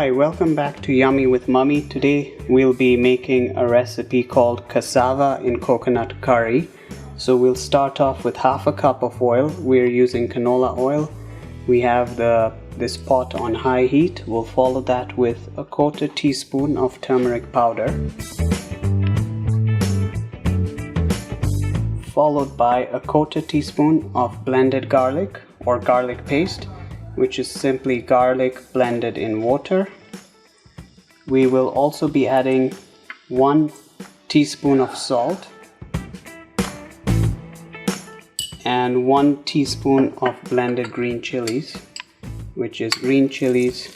Hi, welcome back to Yummy with Mummy. Today we'll be making a recipe called cassava in coconut curry. So we'll start off with half a cup of oil. We're using canola oil. We have this pot on high heat. We'll follow that with a quarter teaspoon of turmeric powder, followed by a quarter teaspoon of blended garlic or garlic paste, which is simply garlic blended in water. We will also be adding 1 teaspoon of salt and 1 teaspoon of blended green chilies, which is green chilies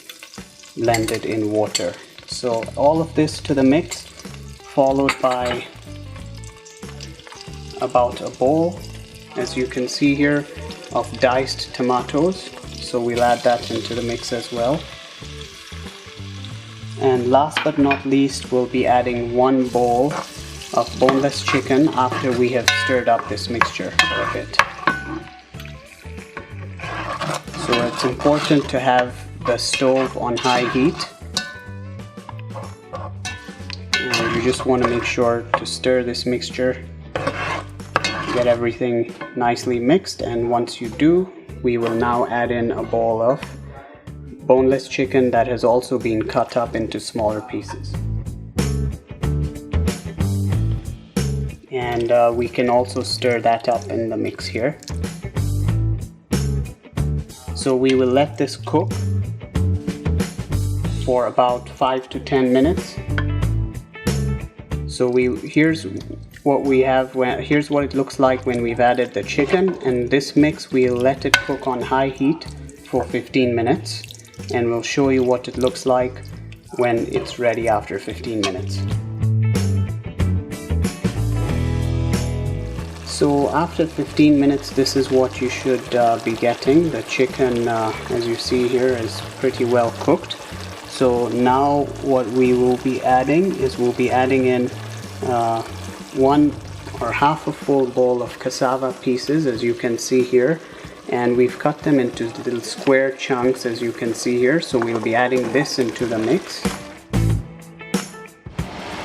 blended in water. So all of this to the mix, followed by about a bowl, as you can see here, of diced tomatoes. So we'll add that into the mix as well. And last but not least, we'll be adding 1 bowl of boneless chicken after we have stirred up this mixture for a bit. So it's important to have the stove on high heat. And you just want to make sure to stir this mixture, get everything nicely mixed, and once you do, we will now add in a bowl of boneless chicken that has also been cut up into smaller pieces. And we can also stir that up in the mix here. So we will let this cook for about 5 to 10 minutes. So here's what we have. Here's what it looks like when we've added the chicken, and this mix we'll let it cook on high heat for 15 minutes, and we'll show you what it looks like when it's ready after 15 minutes. So after 15 minutes, this is what you should be getting. The chicken, as you see here, is pretty well cooked. So now what we will be adding is we'll be adding in 1 or half a full bowl of cassava pieces, as you can see here, and we've cut them into little square chunks, as you can see here. So we'll be adding this into the mix.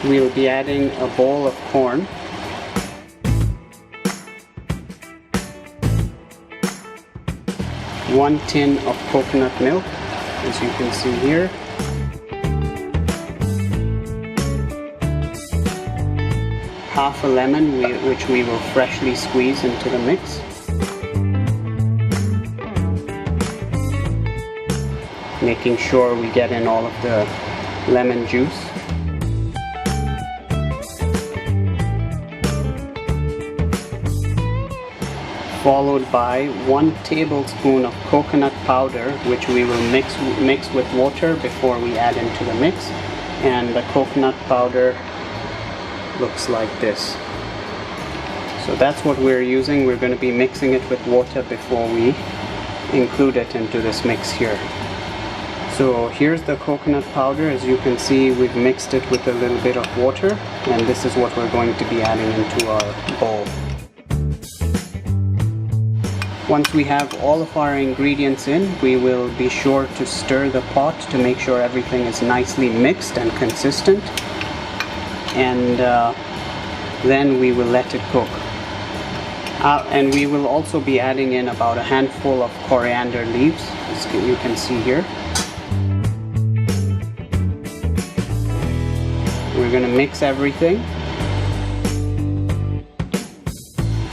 We'll be adding a bowl of corn, one tin of coconut milk, as you can see here, half a lemon, which we will freshly squeeze into the mix, making sure we get in all of the lemon juice. Followed by 1 tablespoon of coconut powder, which we will mix with water before we add into the mix. And the coconut powder looks like this. So that's what we're using. We're going to be mixing it with water before we include it into this mix here. So here's the coconut powder. As you can see, we've mixed it with a little bit of water, and this is what we're going to be adding into our bowl. Once we have all of our ingredients in, we will be sure to stir the pot to make sure everything is nicely mixed and consistent. And then we will let it cook. And we will also be adding in about a handful of coriander leaves, as you can see here. We're going to mix everything,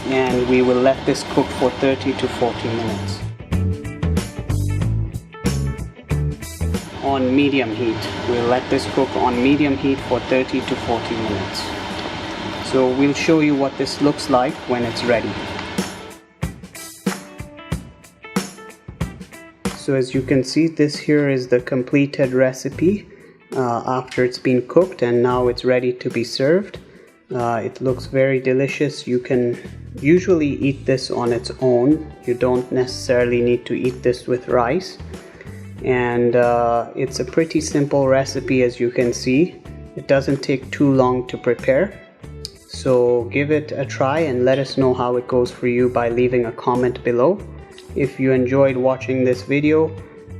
and we will let this cook for 30 to 40 minutes on medium heat. We'll let this cook on medium heat for 30 to 40 minutes. So we'll show you what this looks like when it's ready. So as you can see, this here is the completed recipe after it's been cooked, and now it's ready to be served. It looks very delicious. You can usually eat this on its own. You don't necessarily need to eat this with rice. And it's a pretty simple recipe, as you can see. It doesn't take too long to prepare. So give it a try and let us know how it goes for you by leaving a comment below. If you enjoyed watching this video,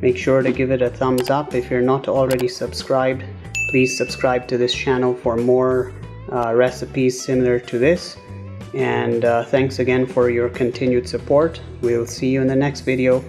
Make sure to give it a thumbs up. If you're not already subscribed, please subscribe to this channel for more recipes similar to this. And thanks again for your continued support. We'll see you in the next video.